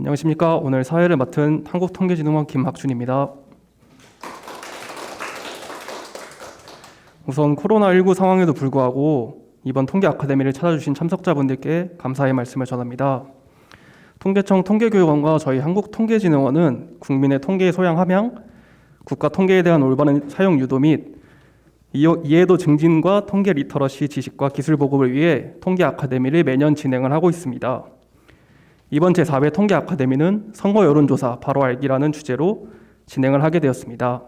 안녕하십니까. 오늘 사회를 맡은 한국통계진흥원 김학준입니다. 우선 코로나19 상황에도 불구하고 이번 통계 아카데미를 찾아주신 참석자분들께 감사의 말씀을 전합니다. 통계청 통계교육원과 저희 한국통계진흥원은 국민의 통계 소양 함양, 국가 통계에 대한 올바른 사용 유도 및 이해도 증진과 통계 리터러시 지식과 기술 보급을 위해 통계 아카데미를 매년 진행을 하고 있습니다. 이번 제4회 통계 아카데미는 선거 여론조사 바로 알기라는 주제로 진행을 하게 되었습니다.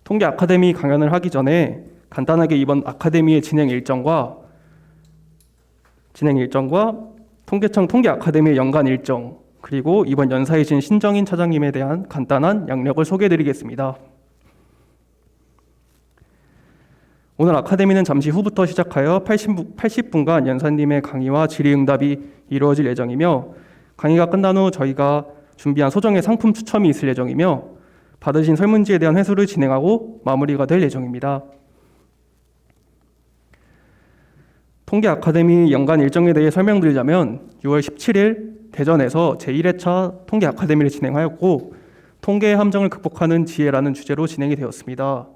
통계 아카데미 강연을 하기 전에 간단하게 이번 아카데미의 진행 일정과 통계청 통계 아카데미의 연간 일정, 그리고 이번 연사이신 신정인 차장님에 대한 간단한 양력을 소개해드리겠습니다. 오늘 아카데미는 잠시 후부터 시작하여 80분간 연사님의 강의와 질의응답이 이루어질 예정이며, 강의가 끝난 후 저희가 준비한 소정의 상품 추첨이 있을 예정이며, 받으신 설문지에 대한 회수를 진행하고 마무리가 될 예정입니다. 통계 아카데미 연간 일정에 대해 설명드리자면 6월 17일 대전에서 제1회차 통계 아카데미를 진행하였고, 통계의 함정을 극복하는 지혜라는 주제로 진행이 되었습니다.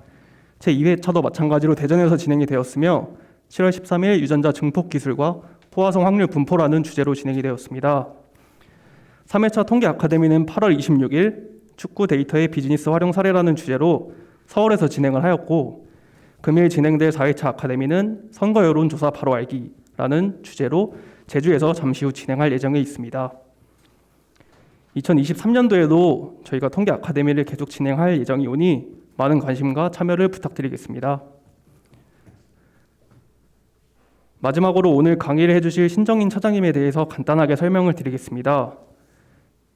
제2회차도 마찬가지로 대전에서 진행이 되었으며 7월 13일 유전자 증폭 기술과 포화성 확률 분포라는 주제로 진행이 되었습니다. 3회차 통계 아카데미는 8월 26일 축구 데이터의 비즈니스 활용 사례라는 주제로 서울에서 진행을 하였고, 금일 진행될 4회차 아카데미는 선거 여론조사 바로 알기라는 주제로 제주에서 잠시 후 진행할 예정에 있습니다. 2023년도에도 저희가 통계 아카데미를 계속 진행할 예정이 오니 많은 관심과 참여를 부탁드리겠습니다. 마지막으로 오늘 강의를 해주실 신정인 차장님에 대해서 간단하게 설명을 드리겠습니다.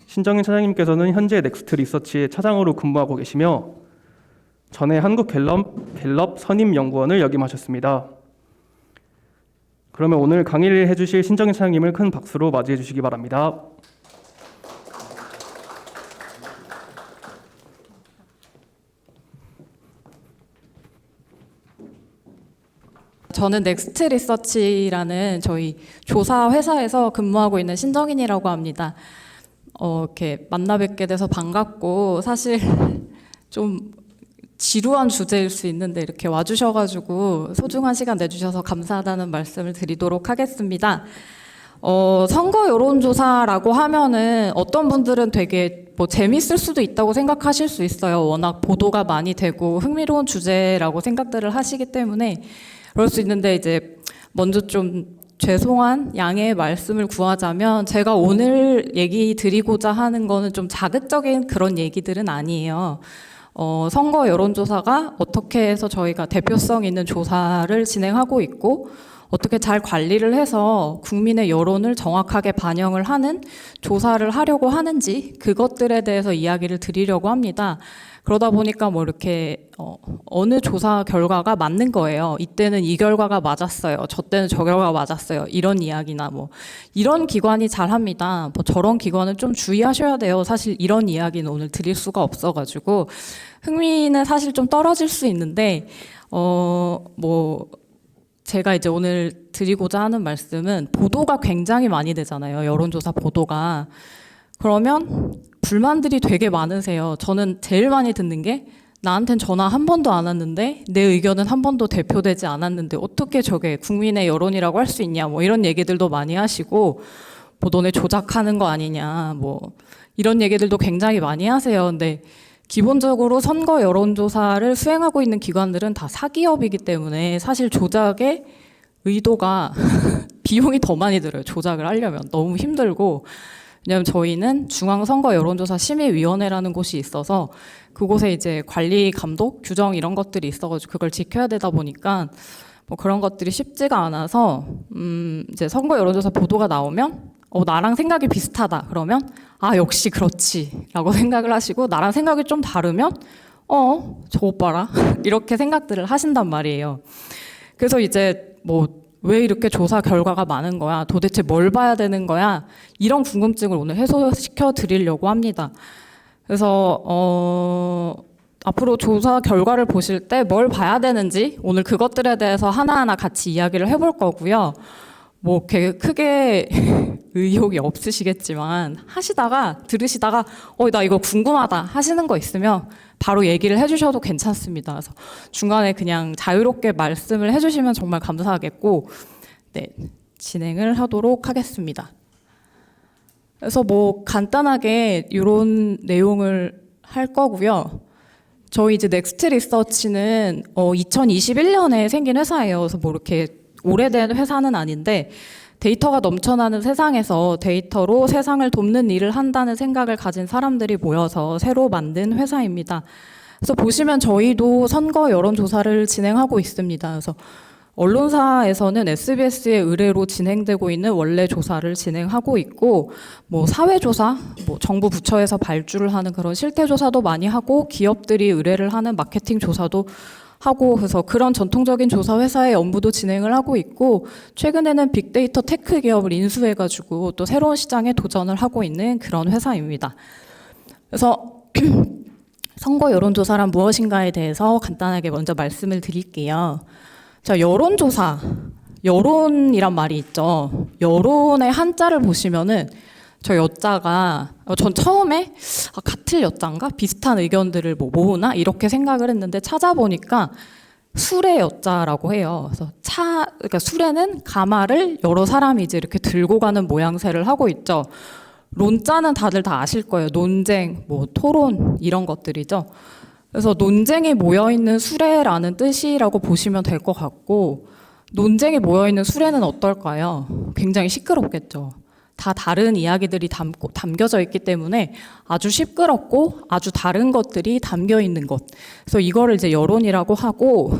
신정인 차장님께서는 현재 넥스트 리서치의 차장으로 근무하고 계시며 전에 한국갤럽 선임연구원을 역임하셨습니다. 그러면 오늘 강의를 해주실 신정인 차장님을 큰 박수로 맞이해 주시기 바랍니다. 저는 넥스트 리서치라는 저희 조사 회사에서 근무하고 있는 신정인이라고 합니다. 이렇게 만나 뵙게 돼서 반갑고, 사실 좀 지루한 주제일 수 있는데 이렇게 와주셔가지고 소중한 시간 내주셔서 감사하다는 말씀을 드리도록 하겠습니다. 선거 여론조사라고 하면은 어떤 분들은 되게 재밌을 수도 있다고 생각하실 수 있어요. 워낙 보도가 많이 되고 흥미로운 주제라고 생각들을 하시기 때문에 그럴 수 있는데, 이제 먼저 좀 죄송한 양해의 말씀을 구하자면, 제가 오늘 얘기 드리고자 하는 거는 좀 자극적인 그런 얘기들은 아니에요. 선거 여론조사가 어떻게 해서 저희가 대표성 있는 조사를 진행하고 있고, 어떻게 잘 관리를 해서 국민의 여론을 정확하게 반영을 하는 조사를 하려고 하는지, 그것들에 대해서 이야기를 드리려고 합니다. 그러다 보니까 이렇게 어느 조사 결과가 맞는 거예요. 이때는 이 결과가 맞았어요. 저 때는 저 결과가 맞았어요. 이런 이야기나 이런 기관이 잘합니다. 저런 기관은 좀 주의하셔야 돼요. 사실 이런 이야기는 오늘 드릴 수가 없어가지고 흥미는 사실 좀 떨어질 수 있는데, 제가 이제 오늘 드리고자 하는 말씀은, 보도가 굉장히 많이 되잖아요. 여론조사 보도가. 그러면 불만들이 되게 많으세요. 저는 제일 많이 듣는 게, 나한텐 전화 한 번도 안 왔는데, 내 의견은 한 번도 대표되지 않았는데 어떻게 저게 국민의 여론이라고 할 수 있냐, 이런 얘기들도 많이 하시고, 너네 조작하는 거 아니냐, 이런 얘기들도 굉장히 많이 하세요. 근데 기본적으로 선거 여론조사를 수행하고 있는 기관들은 다 사기업이기 때문에 사실 조작의 의도가 비용이 더 많이 들어요. 조작을 하려면 너무 힘들고, 왜냐하면 저희는 중앙선거여론조사심의위원회라는 곳이 있어서 그곳에 이제 관리, 감독, 규정 이런 것들이 있어가지고 그걸 지켜야 되다 보니까 그런 것들이 쉽지가 않아서, 이제 선거 여론조사 보도가 나오면 나랑 생각이 비슷하다 그러면 역시 그렇지 라고 생각을 하시고, 나랑 생각이 좀 다르면 저 오빠라 이렇게 생각들을 하신단 말이에요. 그래서 이제 왜 이렇게 조사 결과가 많은 거야? 도대체 뭘 봐야 되는 거야? 이런 궁금증을 오늘 해소시켜 드리려고 합니다. 그래서 앞으로 조사 결과를 보실 때 뭘 봐야 되는지 오늘 그것들에 대해서 하나하나 같이 이야기를 해볼 거고요. 크게 의욕이 없으시겠지만 하시다가 들으시다가 나 이거 궁금하다 하시는 거 있으면 바로 얘기를 해주셔도 괜찮습니다. 그래서 중간에 그냥 자유롭게 말씀을 해주시면 정말 감사하겠고, 네, 진행을 하도록 하겠습니다. 그래서 뭐 간단하게 이런 내용을 할 거고요. 저희 이제 넥스트 리서치는 2021년에 생긴 회사예요. 그래서 뭐 이렇게 오래된 회사는 아닌데 데이터가 넘쳐나는 세상에서 데이터로 세상을 돕는 일을 한다는 생각을 가진 사람들이 모여서 새로 만든 회사입니다. 그래서 보시면 저희도 선거 여론조사를 진행하고 있습니다. 그래서 언론사에서는 SBS의 의뢰로 진행되고 있는 원래 조사를 진행하고 있고, 뭐 사회조사, 뭐 정부 부처에서 발주를 하는 그런 실태조사도 많이 하고, 기업들이 의뢰를 하는 마케팅 조사도 하고, 그래서 그런 전통적인 조사 회사의 업무도 진행을 하고 있고, 최근에는 빅데이터 테크 기업을 인수해가지고 또 새로운 시장에 도전을 하고 있는 그런 회사입니다. 그래서 선거 여론조사란 무엇인가에 대해서 간단하게 먼저 말씀을 드릴게요. 자, 여론조사, 여론이란 말이 있죠. 여론의 한자를 보시면은 저 여자가 전 처음에 같을 여자인가 비슷한 의견들을 뭐 모으나 이렇게 생각을 했는데 찾아보니까 수레 여자라고 해요. 그래서 그러니까 수레는 가마를 여러 사람이 이제 이렇게 들고 가는 모양새를 하고 있죠. 론자는 다들 다 아실 거예요. 논쟁, 뭐 토론 이런 것들이죠. 그래서 논쟁이 모여있는 수레라는 뜻이라고 보시면 될 것 같고, 논쟁이 모여있는 수레는 어떨까요? 굉장히 시끄럽겠죠. 다 다른 이야기들이 담겨져 있기 때문에 아주 시끄럽고 아주 다른 것들이 담겨 있는 것. 그래서 이거를 이제 여론이라고 하고,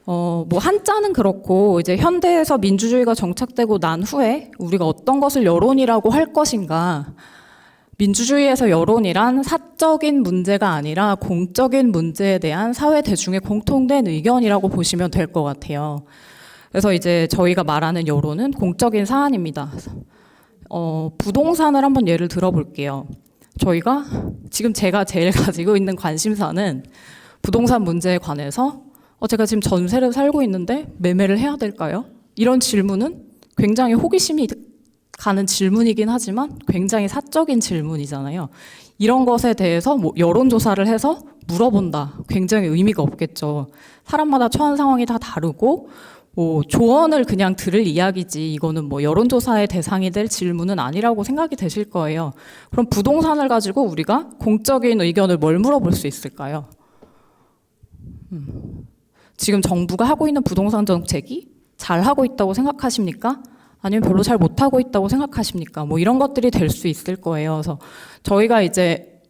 뭐 한자는 그렇고 이제 현대에서 민주주의가 정착되고 난 후에 우리가 어떤 것을 여론이라고 할 것인가. 민주주의에서 여론이란 사적인 문제가 아니라 공적인 문제에 대한 사회 대중의 공통된 의견이라고 보시면 될 것 같아요. 그래서 이제 저희가 말하는 여론은 공적인 사안입니다. 부동산을 한번 예를 들어볼게요. 저희가 지금 제가 제일 가지고 있는 관심사는 부동산 문제에 관해서 제가 지금 전세를 살고 있는데 매매를 해야 될까요? 이런 질문은 굉장히 호기심이 가는 질문이긴 하지만 굉장히 사적인 질문이잖아요. 이런 것에 대해서 뭐 여론조사를 해서 물어본다. 굉장히 의미가 없겠죠. 사람마다 처한 상황이 다 다르고 뭐 조언을 그냥 들을 이야기지 이거는 뭐 여론조사의 대상이 될 질문은 아니라고 생각이 되실 거예요. 그럼 부동산을 가지고 우리가 공적인 의견을 뭘 물어볼 수 있을까요? 지금 정부가 하고 있는 부동산 정책이 잘 하고 있다고 생각하십니까? 아니면 별로 잘 못하고 있다고 생각하십니까? 뭐 이런 것들이 될 수 있을 거예요. 그래서 저희가 이제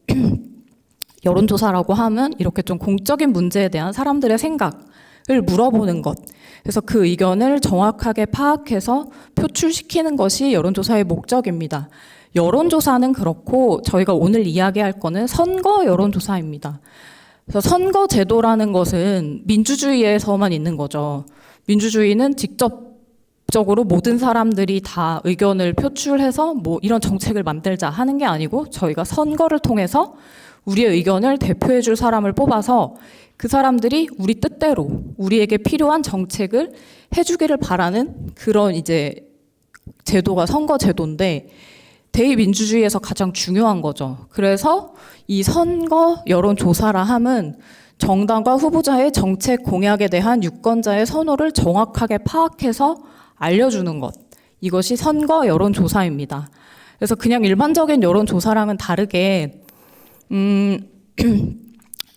여론조사라고 하면 이렇게 좀 공적인 문제에 대한 사람들의 생각을 물어보는 것. 그래서 그 의견을 정확하게 파악해서 표출시키는 것이 여론조사의 목적입니다. 여론조사는 그렇고 저희가 오늘 이야기할 거는 선거 여론조사입니다. 그래서 선거제도라는 것은 민주주의에서만 있는 거죠. 민주주의는 직접적으로 모든 사람들이 다 의견을 표출해서 뭐 이런 정책을 만들자 하는 게 아니고 저희가 선거를 통해서 우리의 의견을 대표해 줄 사람을 뽑아서 그 사람들이 우리 뜻대로 우리에게 필요한 정책을 해주기를 바라는 그런 이제 제도가 선거제도인데 대의민주주의에서 가장 중요한 거죠. 그래서 이 선거 여론조사라 함은 정당과 후보자의 정책 공약에 대한 유권자의 선호를 정확하게 파악해서 알려주는 것. 이것이 선거 여론조사입니다. 그래서 그냥 일반적인 여론조사랑은 다르게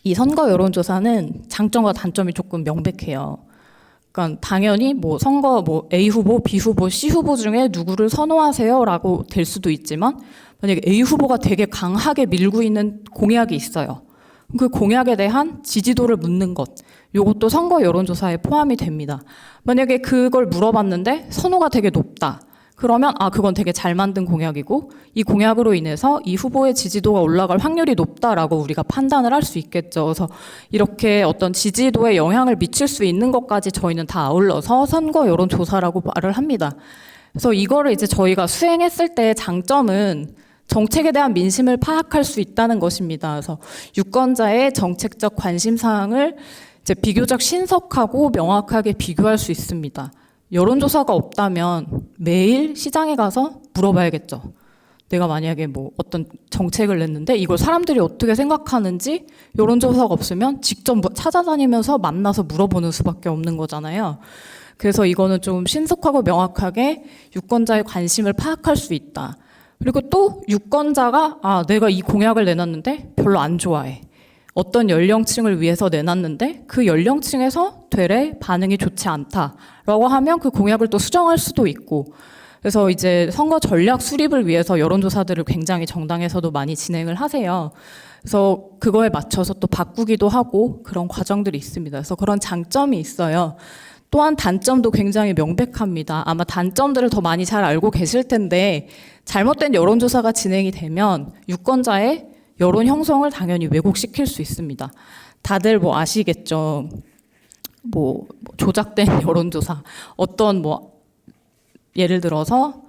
이 선거 여론조사는 장점과 단점이 조금 명백해요. 그러니까 당연히 뭐 선거 뭐 A 후보, B 후보, C 후보 중에 누구를 선호하세요라고 될 수도 있지만 만약에 A 후보가 되게 강하게 밀고 있는 공약이 있어요. 그 공약에 대한 지지도를 묻는 것. 이것도 선거 여론조사에 포함이 됩니다. 만약에 그걸 물어봤는데 선호가 되게 높다. 그러면 그건 되게 잘 만든 공약이고 이 공약으로 인해서 이 후보의 지지도가 올라갈 확률이 높다라고 우리가 판단을 할 수 있겠죠. 그래서 이렇게 어떤 지지도에 영향을 미칠 수 있는 것까지 저희는 다 아울러서 선거 여론조사라고 말을 합니다. 그래서 이거를 이제 저희가 수행했을 때 장점은 정책에 대한 민심을 파악할 수 있다는 것입니다. 그래서 유권자의 정책적 관심사항을 이제 비교적 신속하고 명확하게 비교할 수 있습니다. 여론조사가 없다면 매일 시장에 가서 물어봐야겠죠. 내가 만약에 뭐 어떤 정책을 냈는데 이걸 사람들이 어떻게 생각하는지 여론조사가 없으면 직접 찾아다니면서 만나서 물어보는 수밖에 없는 거잖아요. 그래서 이거는 좀 신속하고 명확하게 유권자의 관심을 파악할 수 있다. 그리고 또 유권자가 내가 이 공약을 내놨는데 별로 안 좋아해. 어떤 연령층을 위해서 내놨는데 그 연령층에서 되레 반응이 좋지 않다라고 하면 그 공약을 또 수정할 수도 있고, 그래서 이제 선거 전략 수립을 위해서 여론조사들을 굉장히 정당에서도 많이 진행을 하세요. 그래서 그거에 맞춰서 또 바꾸기도 하고 그런 과정들이 있습니다. 그래서 그런 장점이 있어요. 또한 단점도 굉장히 명백합니다. 아마 단점들을 더 많이 잘 알고 계실 텐데, 잘못된 여론조사가 진행이 되면 유권자의 여론 형성을 당연히 왜곡시킬 수 있습니다. 다들 뭐 아시겠죠. 뭐 조작된 여론조사. 어떤 예를 들어서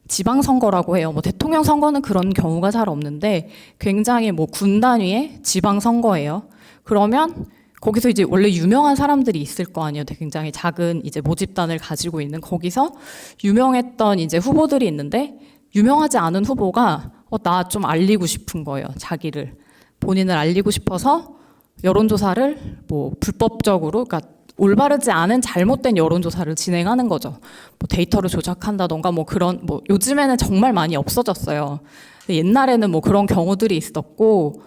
지방선거라고 해요. 대통령 선거는 그런 경우가 잘 없는데 굉장히 군 단위의 지방선거예요. 그러면 거기서 이제 원래 유명한 사람들이 있을 거 아니에요. 굉장히 작은 이제 모집단을 가지고 있는, 거기서 유명했던 이제 후보들이 있는데 유명하지 않은 후보가 나 좀 알리고 싶은 거예요. 자기를, 본인을 알리고 싶어서 여론조사를 불법적으로, 그러니까 올바르지 않은 잘못된 여론조사를 진행하는 거죠. 데이터를 조작한다던가 그런, 요즘에는 정말 많이 없어졌어요. 옛날에는 그런 경우들이 있었고,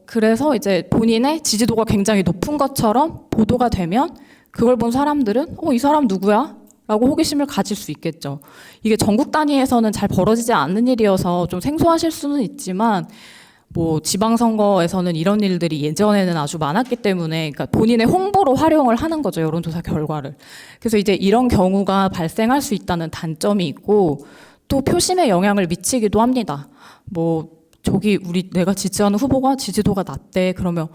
그래서 이제 본인의 지지도가 굉장히 높은 것처럼 보도가 되면 그걸 본 사람들은 이 사람 누구야? 라고 호기심을 가질 수 있겠죠. 이게 전국 단위에서는 잘 벌어지지 않는 일이어서 좀 생소하실 수는 있지만, 지방선거에서는 이런 일들이 예전에는 아주 많았기 때문에, 그러니까 본인의 홍보로 활용을 하는 거죠, 여론조사 결과를. 그래서 이제 이런 경우가 발생할 수 있다는 단점이 있고, 또 표심에 영향을 미치기도 합니다. 내가 지지하는 후보가 지지도가 낮대. 그러면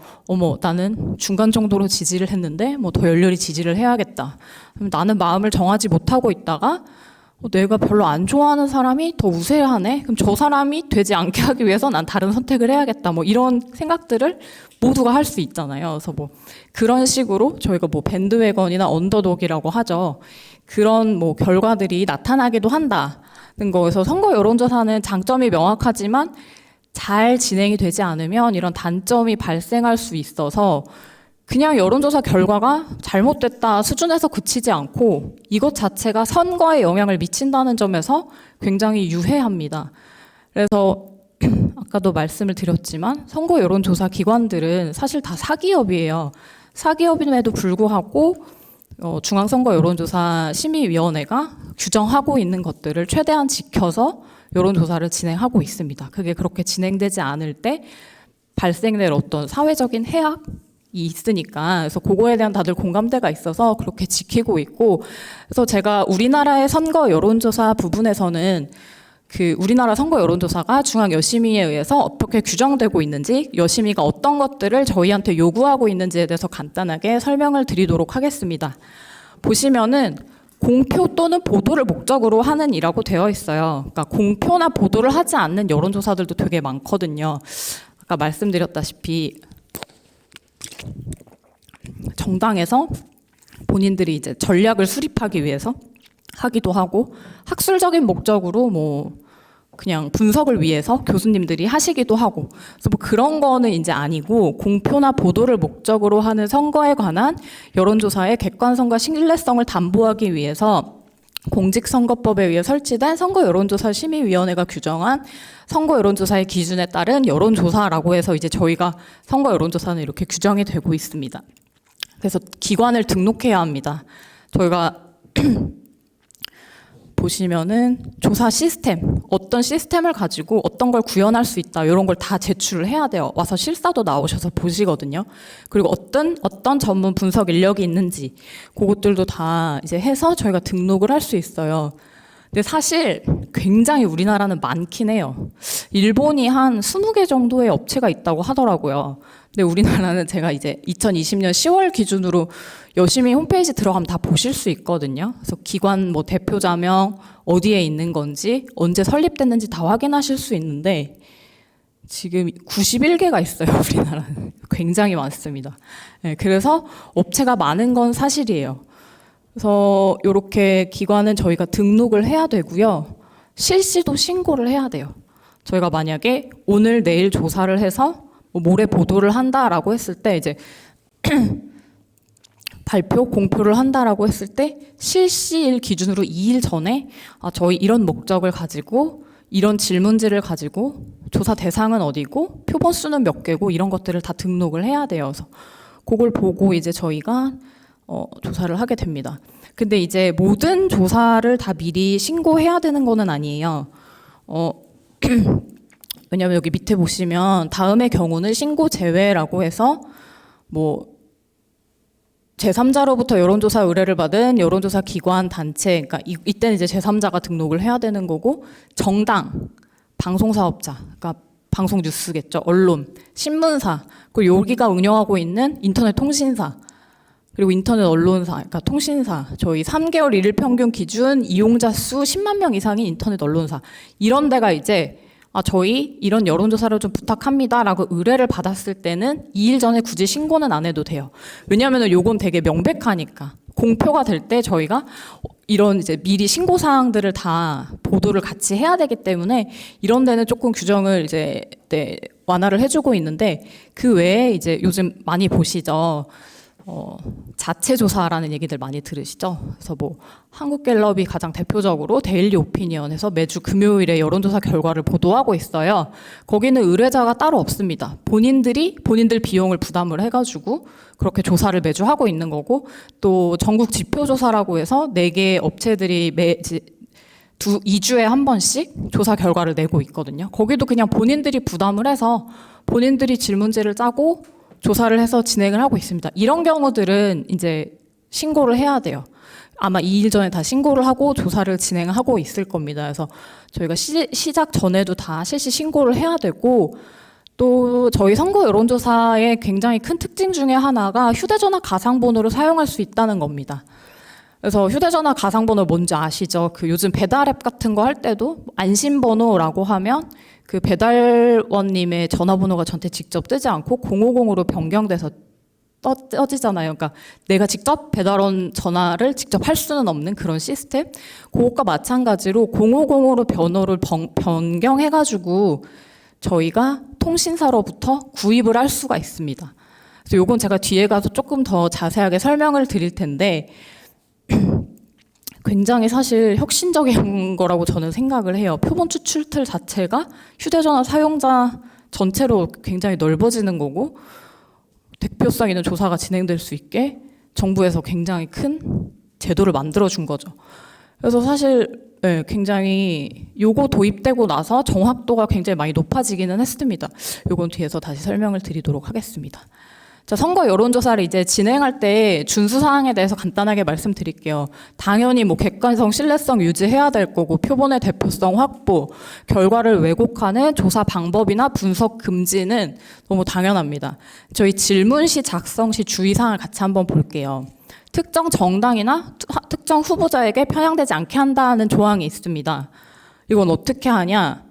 나는 중간 정도로 지지를 했는데 더 열렬히 지지를 해야겠다. 그럼 나는 마음을 정하지 못하고 있다가 내가 별로 안 좋아하는 사람이 더 우세하네. 그럼 저 사람이 되지 않게 하기 위해서 난 다른 선택을 해야겠다. 이런 생각들을 모두가 할 수 있잖아요. 그래서 그런 식으로 저희가 밴드웨건이나 언더독이라고 하죠. 그런 결과들이 나타나기도 한다는 거에서, 선거 여론조사는 장점이 명확하지만 잘 진행이 되지 않으면 이런 단점이 발생할 수 있어서, 그냥 여론조사 결과가 잘못됐다 수준에서 그치지 않고 이것 자체가 선거에 영향을 미친다는 점에서 굉장히 유해합니다. 그래서 아까도 말씀을 드렸지만 선거 여론조사 기관들은 사실 다 사기업이에요. 사기업임에도 불구하고 중앙선거 여론조사 심의위원회가 규정하고 있는 것들을 최대한 지켜서 여론조사를 진행하고 있습니다. 그게 그렇게 진행되지 않을 때 발생될 어떤 사회적인 해악이 있으니까, 그래서 그거에 대한 다들 공감대가 있어서 그렇게 지키고 있고, 그래서 제가 우리나라의 선거 여론조사 부분에서는 우리나라 선거 여론조사가 중앙여심위에 의해서 어떻게 규정되고 있는지, 여심위가 어떤 것들을 저희한테 요구하고 있는지에 대해서 간단하게 설명을 드리도록 하겠습니다. 보시면은 공표 또는 보도를 목적으로 하는 이라고 되어 있어요. 그러니까 공표나 보도를 하지 않는 여론조사들도 되게 많거든요. 아까 말씀드렸다시피 정당에서 본인들이 이제 전략을 수립하기 위해서 하기도 하고, 학술적인 목적으로 그냥 분석을 위해서 교수님들이 하시기도 하고, 그래서 그런 거는 이제 아니고, 공표나 보도를 목적으로 하는 선거에 관한 여론조사의 객관성과 신뢰성을 담보하기 위해서 공직선거법에 의해 설치된 선거 여론조사 심의위원회가 규정한 선거 여론조사의 기준에 따른 여론조사라고 해서 이제 저희가 선거 여론조사는 이렇게 규정이 되고 있습니다. 그래서 기관을 등록해야 합니다. 저희가 보시면은 조사 시스템, 어떤 시스템을 가지고 어떤 걸 구현할 수 있다, 이런 걸 다 제출을 해야 돼요. 와서 실사도 나오셔서 보시거든요. 그리고 어떤 전문 분석 인력이 있는지 그것들도 다 이제 해서 저희가 등록을 할 수 있어요. 근데 사실 굉장히 우리나라는 많긴 해요. 일본이 한 20개 정도의 업체가 있다고 하더라고요. 근데 우리나라는 제가 이제 2020년 10월 기준으로 여심이 홈페이지 들어가면 다 보실 수 있거든요. 그래서 기관 대표자명, 어디에 있는 건지, 언제 설립됐는지 다 확인하실 수 있는데 지금 91개가 있어요, 우리나라는. 굉장히 많습니다. 네, 그래서 업체가 많은 건 사실이에요. 그래서 이렇게 기관은 저희가 등록을 해야 되고요. 실시도 신고를 해야 돼요. 저희가 만약에 오늘 내일 조사를 해서 뭐 모레 보도를 한다라고 했을 때 이제 발표, 공표를 한다라고 했을 때 실시일 기준으로 2일 전에 저희 이런 목적을 가지고 이런 질문지를 가지고 조사 대상은 어디고 표본 수는 몇 개고 이런 것들을 다 등록을 해야 돼요. 그래서 그걸 보고 이제 저희가 조사를 하게 됩니다. 근데 이제 모든 조사를 다 미리 신고해야 되는 거는 아니에요. 왜냐하면 여기 밑에 보시면 다음의 경우는 신고 제외라고 해서 뭐 제3자로부터 여론조사 의뢰를 받은 여론조사 기관, 단체, 그러니까 이때는 이제 제3자가 등록을 해야 되는 거고, 정당, 방송사업자, 그러니까 방송 뉴스겠죠, 언론, 신문사, 그리고 여기가 운영하고 있는 인터넷 통신사, 그리고 인터넷 언론사, 그러니까 통신사, 저희 3개월 일일 평균 기준 이용자 수 10만 명 이상인 인터넷 언론사, 이런 데가 이제 저희 이런 여론조사를 좀 부탁합니다라고 의뢰를 받았을 때는 2일 전에 굳이 신고는 안 해도 돼요. 왜냐하면 요건 되게 명백하니까. 공표가 될 때 저희가 이런 이제 미리 신고 사항들을 다 보도를 같이 해야 되기 때문에 이런 데는 조금 규정을 이제 완화를 해주고 있는데, 그 외에 이제 요즘 많이 보시죠. 자체 조사라는 얘기들 많이 들으시죠? 그래서 뭐 한국갤럽이 가장 대표적으로 데일리 오피니언에서 매주 금요일에 여론조사 결과를 보도하고 있어요. 거기는 의뢰자가 따로 없습니다. 본인들 비용을 부담을 해가지고 그렇게 조사를 매주 하고 있는 거고, 또 전국 지표조사라고 해서 4개 업체들이 2주에 한 번씩 조사 결과를 내고 있거든요. 거기도 그냥 본인들이 부담을 해서 본인들이 질문지를 짜고 조사를 해서 진행을 하고 있습니다. 이런 경우들은 이제 신고를 해야 돼요. 아마 2일 전에 다 신고를 하고 조사를 진행하고 있을 겁니다. 그래서 저희가 시작 전에도 다 실시 신고를 해야 되고, 또 저희 선거 여론조사의 굉장히 큰 특징 중에 하나가 휴대전화 가상번호를 사용할 수 있다는 겁니다. 그래서 휴대전화 가상번호 뭔지 아시죠? 그 요즘 배달앱 같은 거 할 때도 안심번호라고 하면 그 배달원님의 전화번호가 저한테 직접 뜨지 않고 050으로 변경돼서 떠지잖아요. 그러니까 내가 직접 배달원 전화를 직접 할 수는 없는 그런 시스템. 그것과 마찬가지로 050으로 번호를 변경해가지고 저희가 통신사로부터 구입을 할 수가 있습니다. 그래서 요건 제가 뒤에 가서 조금 더 자세하게 설명을 드릴 텐데, 굉장히 사실 혁신적인 거라고 저는 생각을 해요. 표본 추출 틀 자체가 휴대전화 사용자 전체로 굉장히 넓어지는 거고, 대표성 있는 조사가 진행될 수 있게 정부에서 굉장히 큰 제도를 만들어준 거죠. 그래서 사실 굉장히 요거 도입되고 나서 정확도가 굉장히 많이 높아지기는 했습니다. 요건 뒤에서 다시 설명을 드리도록 하겠습니다. 자, 선거 여론조사를 이제 진행할 때 준수 사항에 대해서 간단하게 말씀드릴게요. 당연히 뭐 객관성, 신뢰성 유지해야 될 거고, 표본의 대표성 확보, 결과를 왜곡하는 조사 방법이나 분석 금지는 너무 당연합니다. 저희 질문 시 작성 시 주의사항을 같이 한번 볼게요. 특정 정당이나 특정 후보자에게 편향되지 않게 한다는 조항이 있습니다. 이건 어떻게 하냐?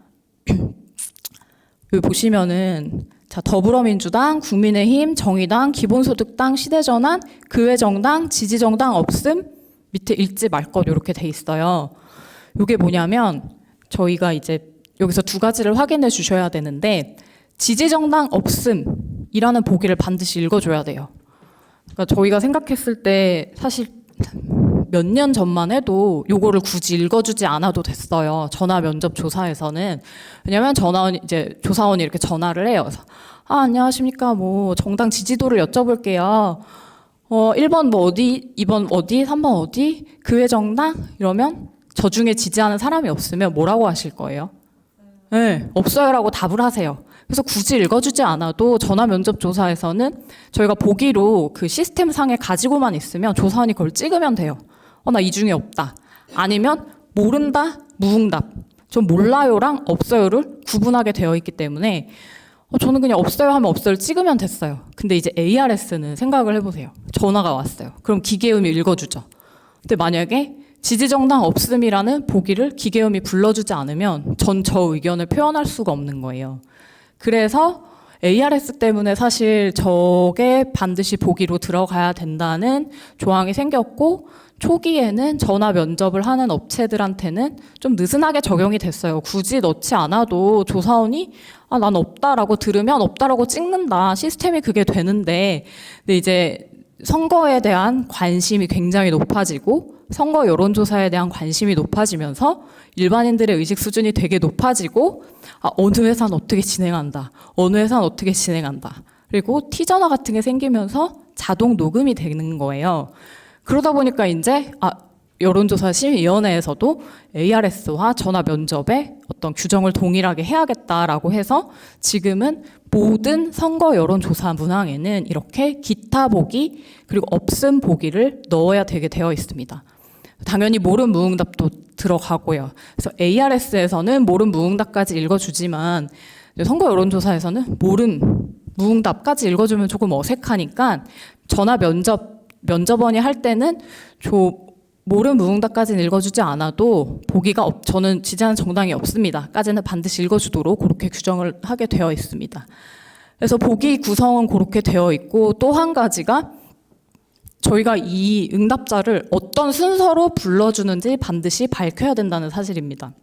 여기 보시면은 자, 더불어민주당, 국민의힘, 정의당, 기본소득당, 시대전환, 교회정당, 지지정당 없음, 밑에 읽지 말 것 이렇게 돼 있어요. 이게 뭐냐면 저희가 이제 여기서 2가지를 확인해 주셔야 되는데, 지지정당 없음이라는 보기를 반드시 읽어줘야 돼요. 그러니까 저희가 생각했을 때 사실 몇 년 전만 해도 요거를 굳이 읽어주지 않아도 됐어요. 전화 면접 조사에서는. 왜냐면 조사원이 이렇게 전화를 해요. 그래서 안녕하십니까. 뭐 정당 지지도를 여쭤볼게요. 1번 뭐 어디, 2번 어디, 3번 어디, 교회 정당? 이러면 저 중에 지지하는 사람이 없으면 뭐라고 하실 거예요? 네, 없어요라고 답을 하세요. 그래서 굳이 읽어주지 않아도 전화 면접 조사에서는 저희가 보기로 그 시스템 상에 가지고만 있으면 조사원이 그걸 찍으면 돼요. 나 이 중에 없다. 아니면 모른다, 무응답. 전 몰라요랑 없어요를 구분하게 되어 있기 때문에 저는 그냥 없어요 하면 없어요를 찍으면 됐어요. 근데 이제 ARS는 생각을 해보세요. 전화가 왔어요. 그럼 기계음이 읽어주죠. 근데 만약에 지지정당 없음이라는 보기를 기계음이 불러주지 않으면 전 저 의견을 표현할 수가 없는 거예요. 그래서 ARS 때문에 사실 저게 반드시 보기로 들어가야 된다는 조항이 생겼고, 초기에는 전화 면접을 하는 업체들한테는 좀 느슨하게 적용이 됐어요. 굳이 넣지 않아도 조사원이 난 없다라고 들으면 없다라고 찍는다. 시스템이 그게 되는데, 근데 이제 선거에 대한 관심이 굉장히 높아지고 선거 여론조사에 대한 관심이 높아지면서 일반인들의 의식 수준이 되게 높아지고 어느 회사는 어떻게 진행한다. 어느 회사는 어떻게 진행한다. 그리고 티전화 같은 게 생기면서 자동 녹음이 되는 거예요. 그러다 보니까 이제 여론조사 심의위원회에서도 ARS와 전화 면접의 어떤 규정을 동일하게 해야겠다라고 해서 지금은 모든 선거 여론조사 문항에는 이렇게 기타 보기 그리고 없음 보기를 넣어야 되게 되어 있습니다. 당연히 모름 무응답도 들어가고요. 그래서 ARS에서는 모름 무응답까지 읽어주지만 선거 여론조사에서는 모름 무응답까지 읽어주면 조금 어색하니까 전화 면접원이 할 때는 모름 무응답까지는 읽어주지 않아도 보기가 저는 지지하는 정당이 없습니다.까지는 반드시 읽어주도록 그렇게 규정을 하게 되어 있습니다. 그래서 보기 구성은 그렇게 되어 있고 또 한 가지가 저희가 이 응답자를 어떤 순서로 불러주는지 반드시 밝혀야 된다는 사실입니다.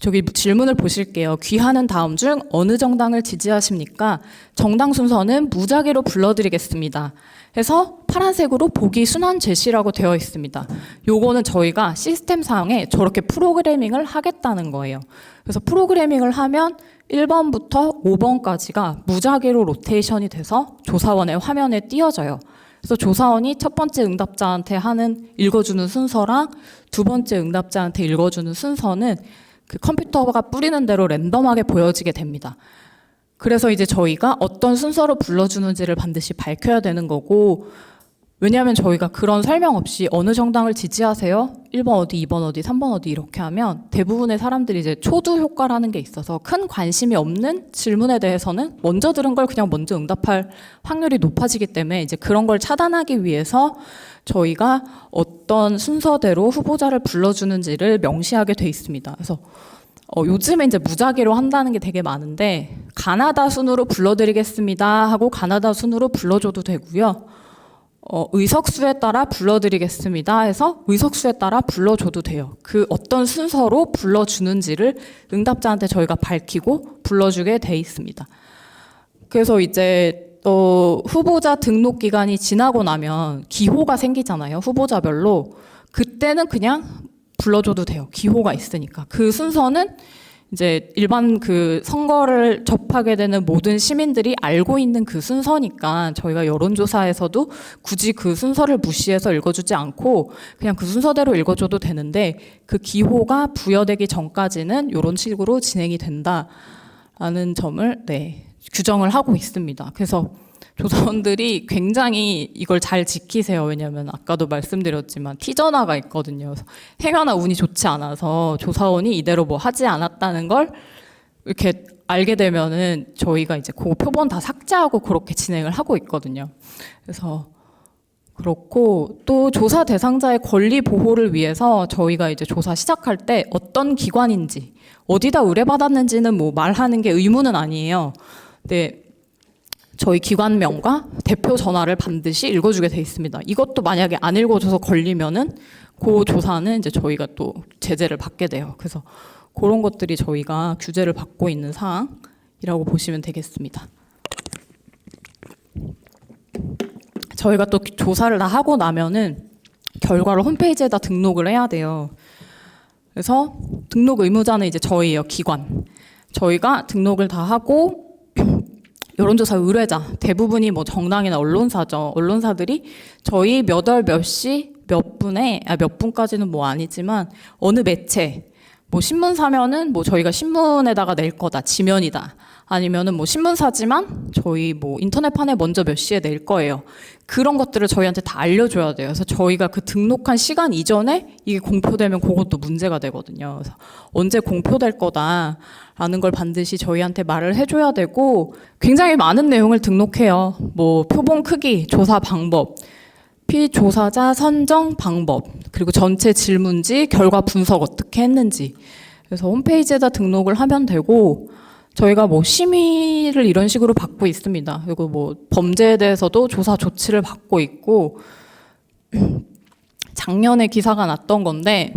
저기 질문을 보실게요. 귀하는 다음 중 어느 정당을 지지하십니까? 정당 순서는 무작위로 불러드리겠습니다. 해서 파란색으로 보기 순환 제시라고 되어 있습니다. 요거는 저희가 시스템상에 저렇게 프로그래밍을 하겠다는 거예요. 그래서 프로그래밍을 하면 1번부터 5번까지가 무작위로 로테이션이 돼서 조사원의 화면에 띄어져요. 그래서 조사원이 첫 번째 응답자한테 읽어주는 순서랑 두 번째 응답자한테 읽어주는 순서는 그 컴퓨터가 뿌리는 대로 랜덤하게 보여지게 됩니다. 그래서 이제 저희가 어떤 순서로 불러주는지를 반드시 밝혀야 되는 거고, 왜냐하면 저희가 그런 설명 없이 어느 정당을 지지하세요? 1번 어디, 2번 어디, 3번 어디 이렇게 하면 대부분의 사람들이 이제 초두 효과라는 게 있어서 큰 관심이 없는 질문에 대해서는 먼저 들은 걸 그냥 먼저 응답할 확률이 높아지기 때문에 이제 그런 걸 차단하기 위해서 저희가 어떤 순서대로 후보자를 불러주는지를 명시하게 돼 있습니다. 그래서 요즘에 이제 무작위로 한다는 게 되게 많은데 가나다 순으로 불러드리겠습니다 하고 가나다 순으로 불러줘도 되고요. 의석수에 따라 불러드리겠습니다 해서 의석수에 따라 불러줘도 돼요. 그 어떤 순서로 불러주는지를 응답자한테 저희가 밝히고 불러주게 돼 있습니다. 그래서 이제 후보자 등록 기간이 지나고 나면 기호가 생기잖아요. 후보자별로. 그때는 그냥 불러줘도 돼요. 기호가 있으니까. 그 순서는 이제 일반 그 선거를 접하게 되는 모든 시민들이 알고 있는 그 순서니까 저희가 여론조사에서도 굳이 그 순서를 무시해서 읽어주지 않고 그냥 그 순서대로 읽어줘도 되는데 그 기호가 부여되기 전까지는 이런 식으로 진행이 된다라는 점을 규정을 하고 있습니다. 그래서 조사원들이 굉장히 이걸 잘 지키세요. 왜냐하면 아까도 말씀드렸지만 티전화가 있거든요. 행여나 운이 좋지 않아서 조사원이 이대로 뭐 하지 않았다는 걸 이렇게 알게 되면은 저희가 이제 그 표본 다 삭제하고 그렇게 진행을 하고 있거든요. 그래서 그렇고 또 조사 대상자의 권리 보호를 위해서 저희가 이제 조사 시작할 때 어떤 기관인지 어디다 의뢰받았는지는 뭐 말하는 게 의무는 아니에요. 근데 저희 기관명과 대표 전화를 반드시 읽어주게 돼 있습니다. 이것도 만약에 안 읽어줘서 걸리면은 그 조사는 이제 저희가 또 제재를 받게 돼요. 그래서 그런 것들이 저희가 규제를 받고 있는 사항이라고 보시면 되겠습니다. 저희가 또 조사를 다 하고 나면은 결과를 홈페이지에다 등록을 해야 돼요. 그래서 등록 의무자는 이제 저희예요, 기관. 저희가 등록을 다 하고 여론조사 의뢰자 대부분이 뭐 정당이나 언론사죠. 언론사들이 저희 몇 월 몇 시 몇 분에 몇 분까지는 뭐 아니지만 어느 매체 뭐 신문사면은 뭐 저희가 신문에다가 낼 거다 지면이다. 아니면은 뭐 신문사지만 저희 뭐 인터넷판에 먼저 몇 시에 낼 거예요. 그런 것들을 저희한테 다 알려줘야 돼요. 그래서 저희가 그 등록한 시간 이전에 이게 공표되면 그것도 문제가 되거든요. 그래서 언제 공표될 거다라는 걸 반드시 저희한테 말을 해줘야 되고 굉장히 많은 내용을 등록해요. 뭐 표본 크기, 조사 방법, 피조사자 선정 방법, 그리고 전체 질문지, 결과 분석 어떻게 했는지. 그래서 홈페이지에다 등록을 하면 되고 저희가 뭐 심의를 이런 식으로 받고 있습니다. 그리고 뭐 범죄에 대해서도 조사 조치를 받고 있고 작년에 기사가 났던 건데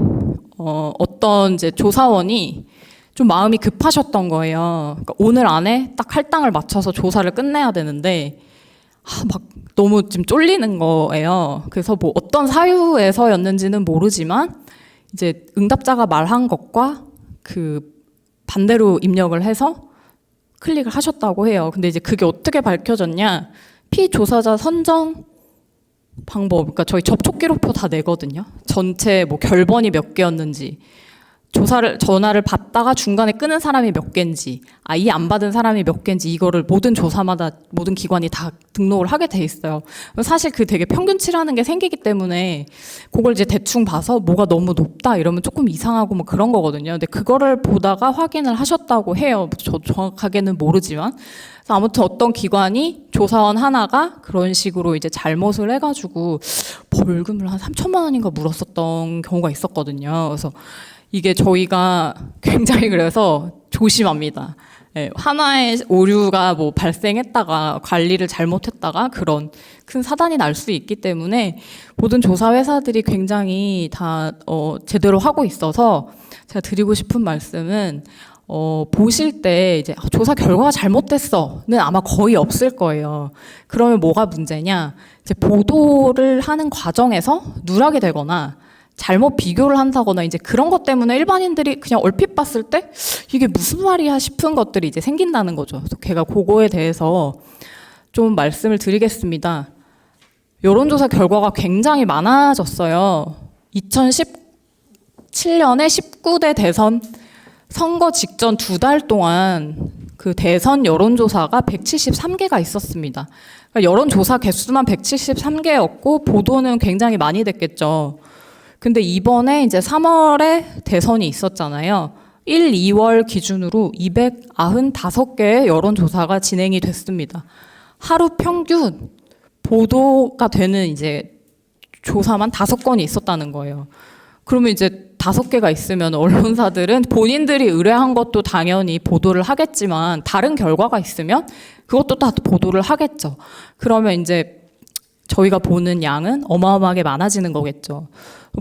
어떤 이제 조사원이 좀 마음이 급하셨던 거예요. 그러니까 오늘 안에 딱 할당을 맞춰서 조사를 끝내야 되는데 막 너무 지금 쫄리는 거예요. 그래서 뭐 어떤 사유에서였는지는 모르지만 이제 응답자가 말한 것과 그 반대로 입력을 해서 클릭을 하셨다고 해요. 근데 이제 그게 어떻게 밝혀졌냐? 피조사자 선정 방법, 그러니까 저희 접촉 기록표 다 내거든요. 전체 뭐 결번이 몇 개였는지, 전화를 받다가 중간에 끊은 사람이 몇 개인지, 아예 안 받은 사람이 몇 개인지 이거를 모든 조사마다 모든 기관이 다 등록을 하게 돼 있어요. 사실 그 되게 평균치라는 게 생기기 때문에 그걸 이제 대충 봐서 뭐가 너무 높다 이러면 조금 이상하고 뭐 그런 거거든요. 근데 그거를 보다가 확인을 하셨다고 해요. 저 정확하게는 모르지만. 그래서 아무튼 어떤 기관이 조사원 하나가 그런 식으로 이제 잘못을 해가지고 벌금을 한 3천만 원인가 물었었던 경우가 있었거든요. 그래서 이게 저희가 굉장히 그래서 조심합니다. 예, 하나의 오류가 뭐 발생했다가 관리를 잘못했다가 그런 큰 사단이 날 수 있기 때문에 모든 조사 회사들이 굉장히 다 제대로 하고 있어서 제가 드리고 싶은 말씀은 보실 때 이제 조사 결과가 잘못됐어는 아마 거의 없을 거예요. 그러면 뭐가 문제냐? 이제 보도를 하는 과정에서 누락이 되거나 잘못 비교를 한다거나 이제 그런 것 때문에 일반인들이 그냥 얼핏 봤을 때 이게 무슨 말이야 싶은 것들이 이제 생긴다는 거죠. 그래서 제가 그거에 대해서 좀 말씀을 드리겠습니다. 여론조사 결과가 굉장히 많아졌어요. 2017년에 19대 대선 선거 직전 2달 동안 그 대선 여론조사가 173개가 있었습니다. 그러니까 여론조사 개수만 173개였고 보도는 굉장히 많이 됐겠죠. 근데 이번에 이제 3월에 대선이 있었잖아요. 1, 2월 기준으로 295개의 여론조사가 진행이 됐습니다. 하루 평균 보도가 되는 이제 조사만 5건이 있었다는 거예요. 그러면 이제 5개가 있으면 언론사들은 본인들이 의뢰한 것도 당연히 보도를 하겠지만 다른 결과가 있으면 그것도 다 보도를 하겠죠. 그러면 이제 저희가 보는 양은 어마어마하게 많아지는 거겠죠.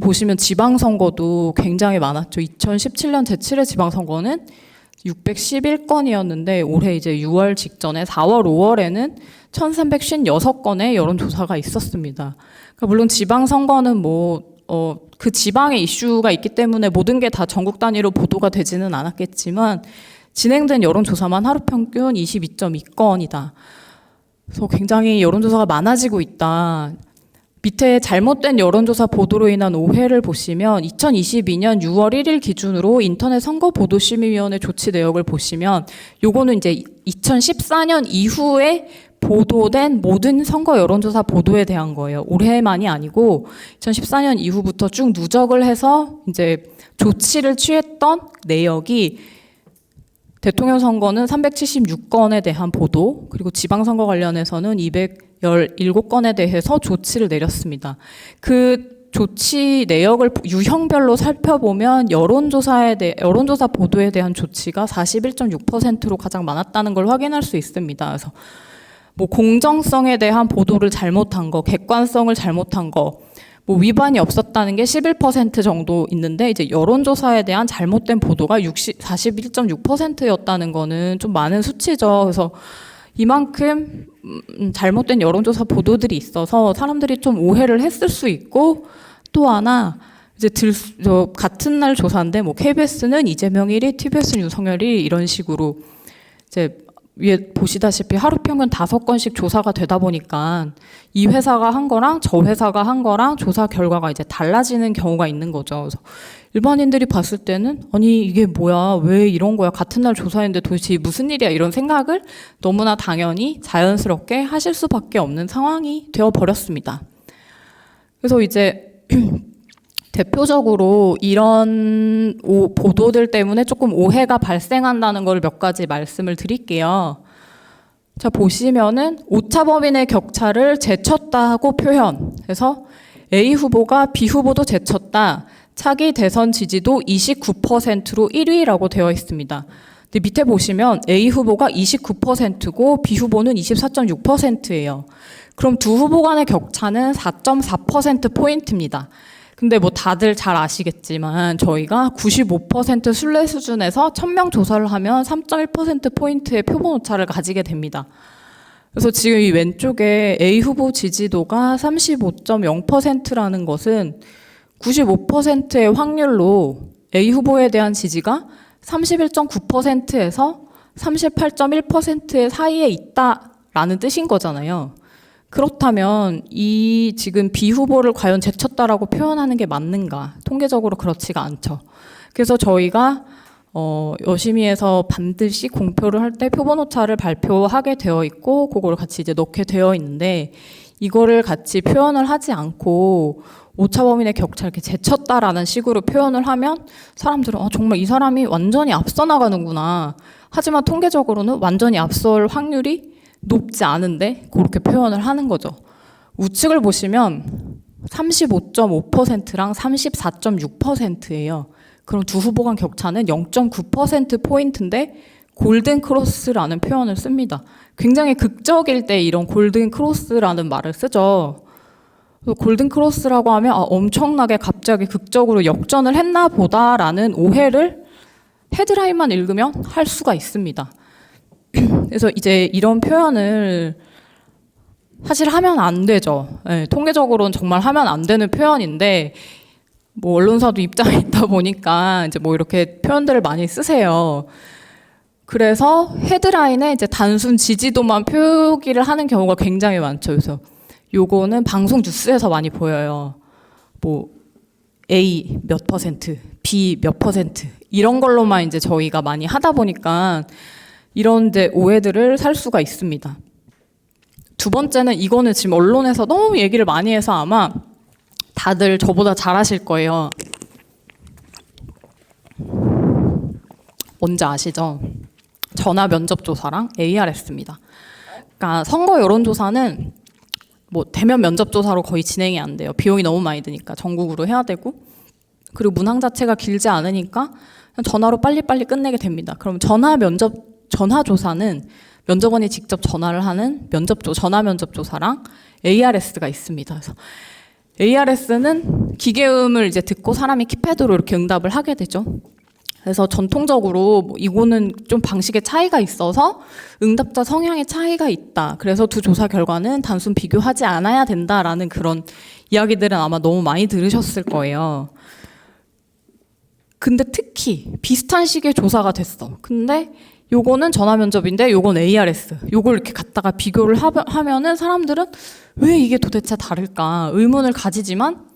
보시면 지방선거도 굉장히 많았죠. 2017년 제7회 지방선거는 611건이었는데 올해 이제 6월 직전에 4월, 5월에는 1356건의 여론조사가 있었습니다. 그러니까 물론 지방선거는 그 지방의 이슈가 있기 때문에 모든 게 다 전국 단위로 보도가 되지는 않았겠지만 진행된 여론조사만 하루 평균 22.2건이다. 그래서 굉장히 여론조사가 많아지고 있다. 밑에 잘못된 여론조사 보도로 인한 오해를 보시면 2022년 6월 1일 기준으로 인터넷 선거보도심의위원회 조치 내역을 보시면 요거는 이제 2014년 이후에 보도된 모든 선거 여론조사 보도에 대한 거예요. 올해만이 아니고 2014년 이후부터 쭉 누적을 해서 이제 조치를 취했던 내역이 대통령 선거는 376건에 대한 보도, 그리고 지방선거 관련해서는 217건에 대해서 조치를 내렸습니다. 그 조치 내역을 유형별로 살펴보면 여론조사 보도에 대한 조치가 41.6%로 가장 많았다는 걸 확인할 수 있습니다. 그래서 뭐 공정성에 대한 보도를 잘못한 거, 객관성을 잘못한 거, 뭐 위반이 없었다는 게 11% 정도 있는데 이제 여론조사에 대한 잘못된 보도가 41.6%였다는 거는 좀 많은 수치죠. 그래서 이만큼 잘못된 여론조사 보도들이 있어서 사람들이 좀 오해를 했을 수 있고, 또 하나 이제 같은 날 조사인데 뭐 KBS는 이재명 1위, TBS는 윤석열 1위 이런 식으로 이제 위에 보시다시피 하루 평균 5건씩 조사가 되다 보니까 이 회사가 한 거랑 저 회사가 한 거랑 조사 결과가 이제 달라지는 경우가 있는 거죠. 그래서 일반인들이 봤을 때는 아니 이게 뭐야, 왜 이런 거야, 같은 날 조사했는데 도대체 무슨 일이야, 이런 생각을 너무나 당연히 자연스럽게 하실 수밖에 없는 상황이 되어버렸습니다. 그래서 이제 대표적으로 이런 보도들 때문에 조금 오해가 발생한다는 걸 몇 가지 말씀을 드릴게요. 자, 보시면은 오차범인의 격차를 제쳤다 하고 표현. 그래서 A 후보가 B 후보도 제쳤다. 차기 대선 지지도 29%로 1위라고 되어 있습니다. 근데 밑에 보시면 A 후보가 29%고 B 후보는 24.6%예요. 그럼 두 후보 간의 격차는 4.4%포인트입니다. 근데 뭐 다들 잘 아시겠지만 저희가 95% 신뢰 수준에서 1000명 조사를 하면 3.1%포인트의 표본 오차를 가지게 됩니다. 그래서 지금 이 왼쪽에 A 후보 지지도가 35.0%라는 것은 95%의 확률로 A 후보에 대한 지지가 31.9%에서 38.1%의 사이에 있다라는 뜻인 거잖아요. 그렇다면 이 지금 B 후보를 과연 제쳤다라고 표현하는 게 맞는가? 통계적으로 그렇지가 않죠. 그래서 저희가 여심위에서 반드시 공표를 할 때 표본 오차를 발표하게 되어 있고 그걸 같이 이제 넣게 되어 있는데 이거를 같이 표현을 하지 않고 오차 범위 내 격차 이렇게 제쳤다라는 식으로 표현을 하면 사람들은 정말 이 사람이 완전히 앞서 나가는구나. 하지만 통계적으로는 완전히 앞설 확률이 높지 않은데 그렇게 표현을 하는 거죠. 우측을 보시면 35.5%랑 34.6%예요. 그럼 두 후보 간 격차는 0.9%포인트인데 골든 크로스라는 표현을 씁니다. 굉장히 극적일 때 이런 골든 크로스라는 말을 쓰죠. 골든 크로스라고 하면 엄청나게 갑자기 극적으로 역전을 했나 보다라는 오해를 헤드라인만 읽으면 할 수가 있습니다. 그래서 이제 이런 표현을 사실 하면 안 되죠. 네, 통계적으로는 정말 하면 안 되는 표현인데 뭐 언론사도 입장에 있다 보니까 이제 뭐 이렇게 표현들을 많이 쓰세요. 그래서 헤드라인에 이제 단순 지지도만 표기를 하는 경우가 굉장히 많죠. 그래서 요거는 방송 뉴스에서 많이 보여요. 뭐 A 몇 퍼센트, B 몇 퍼센트 이런 걸로만 이제 저희가 많이 하다 보니까 이런 데 오해들을 살 수가 있습니다. 두 번째는 이거는 지금 언론에서 너무 얘기를 많이 해서 아마 다들 저보다 잘 아실 거예요. 뭔지 아시죠? 전화 면접 조사랑 ARS입니다. 그러니까 선거 여론조사는 뭐 대면 면접 조사로 거의 진행이 안 돼요. 비용이 너무 많이 드니까 전국으로 해야 되고 그리고 문항 자체가 길지 않으니까 전화로 빨리빨리 끝내게 됩니다. 그럼 전화 조사는 면접원이 직접 전화를 하는 전화 면접 조사랑 ARS가 있습니다. 그래서 ARS는 기계음을 이제 듣고 사람이 키패드로 이렇게 응답을 하게 되죠. 그래서 전통적으로 뭐 이거는 좀 방식의 차이가 있어서 응답자 성향의 차이가 있다. 그래서 두 조사 결과는 단순 비교하지 않아야 된다라는 그런 이야기들은 아마 너무 많이 들으셨을 거예요. 근데 특히 비슷한 식의 조사가 됐어. 근데 요거는 전화 면접인데 요건 ARS. 요걸 이렇게 갖다가 비교를 하면은 사람들은 왜 이게 도대체 다를까 의문을 가지지만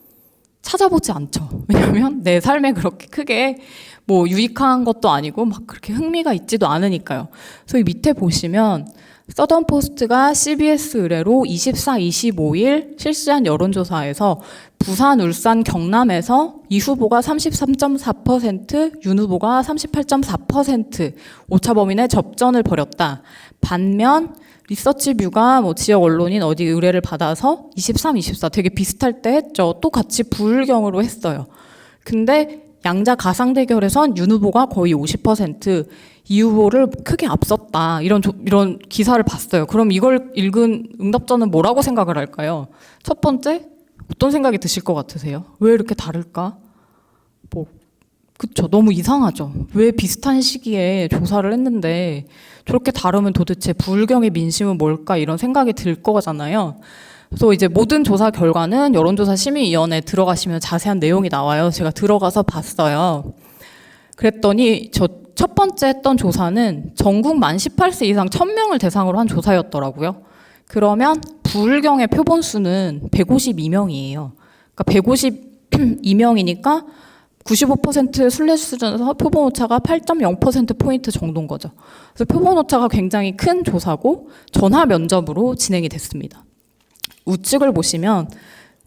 찾아보지 않죠. 왜냐면 내 삶에 그렇게 크게 뭐 유익한 것도 아니고 막 그렇게 흥미가 있지도 않으니까요. 그래서 이 밑에 보시면 서던포스트가 CBS 의뢰로 24, 25일 실시한 여론조사에서 부산, 울산, 경남에서 이 후보가 33.4%, 윤 후보가 38.4% 오차 범위 내 접전을 벌였다. 반면 리서치뷰가 뭐 지역 언론인 어디 의뢰를 받아서 23, 24 되게 비슷할 때 했죠. 또 같이 부울경으로 했어요. 근데 양자 가상 대결에선 윤 후보가 거의 50%, 이 후보를 크게 앞섰다. 이런 기사를 봤어요. 그럼 이걸 읽은 응답자는 뭐라고 생각을 할까요? 첫 번째, 어떤 생각이 드실 것 같으세요? 왜 이렇게 다를까? 그쵸. 너무 이상하죠. 왜 비슷한 시기에 조사를 했는데 저렇게 다르면 도대체 부울경의 민심은 뭘까? 이런 생각이 들 거잖아요. 그래서 이제 모든 조사 결과는 여론조사 심의위원회에 들어가시면 자세한 내용이 나와요. 제가 들어가서 봤어요. 그랬더니 저 첫 번째 했던 조사는 전국 만 18세 이상 1000명을 대상으로 한 조사였더라고요. 그러면 부울경의 표본 수는 152명이에요. 그러니까 152명이니까 95% 신뢰 수준에서 표본 오차가 8.0%포인트 정도인 거죠. 그래서 표본 오차가 굉장히 큰 조사고 전화 면접으로 진행이 됐습니다. 우측을 보시면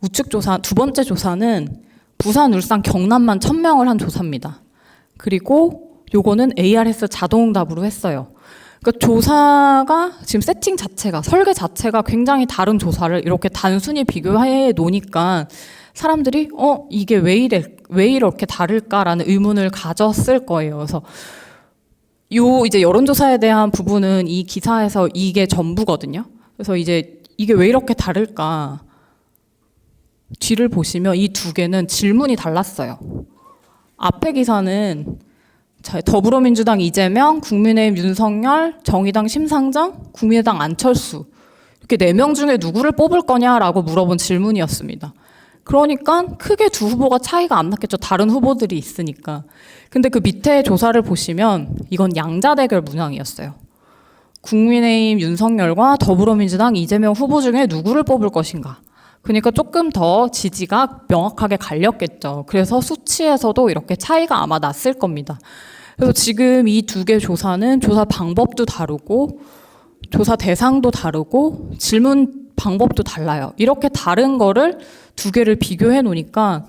우측 조사 두 번째 조사는 부산, 울산, 경남만 1000명을 한 조사입니다. 그리고 요거는 ARS 자동응답으로 했어요. 그러니까 조사가 지금 세팅 자체가 설계 자체가 굉장히 다른 조사를 이렇게 단순히 비교해 놓으니까 사람들이 이게 왜 이렇게 다를까라는 의문을 가졌을 거예요. 그래서 이제 여론조사에 대한 부분은 이 기사에서 이게 전부거든요. 그래서 이제 이게 왜 이렇게 다를까? 뒤를 보시면 이 두 개는 질문이 달랐어요. 앞에 기사는 더불어민주당 이재명, 국민의힘 윤석열, 정의당 심상정, 국민의당 안철수 이렇게 4명 중에 누구를 뽑을 거냐라고 물어본 질문이었습니다. 그러니까 크게 두 후보가 차이가 안 났겠죠. 다른 후보들이 있으니까. 근데 그 밑에 조사를 보시면 이건 양자 대결 문항이었어요. 국민의힘 윤석열과 더불어민주당 이재명 후보 중에 누구를 뽑을 것인가. 그러니까 조금 더 지지가 명확하게 갈렸겠죠. 그래서 수치에서도 이렇게 차이가 아마 났을 겁니다. 그래서 지금 이 두 개 조사는 조사 방법도 다르고 조사 대상도 다르고 질문 방법도 달라요. 이렇게 다른 거를 두 개를 비교해 놓으니까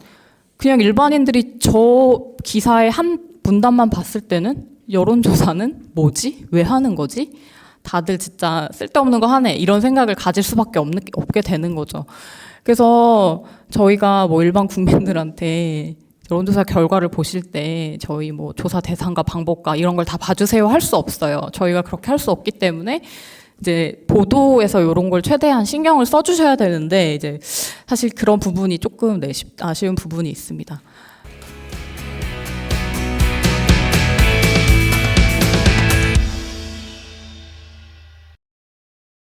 그냥 일반인들이 저 기사의 한 문단만 봤을 때는 여론조사는 뭐지? 왜 하는 거지? 다들 진짜 쓸데없는 거 하네 이런 생각을 가질 수밖에 없게 되는 거죠. 그래서 저희가 뭐 일반 국민들한테 여론조사 결과를 보실 때 저희 뭐 조사 대상과 방법과 이런 걸 다 봐주세요 할 수 없어요. 저희가 그렇게 할 수 없기 때문에 이제 보도에서 이런 걸 최대한 신경을 써주셔야 되는데 이제 사실 그런 부분이 조금 아쉬운 부분이 있습니다.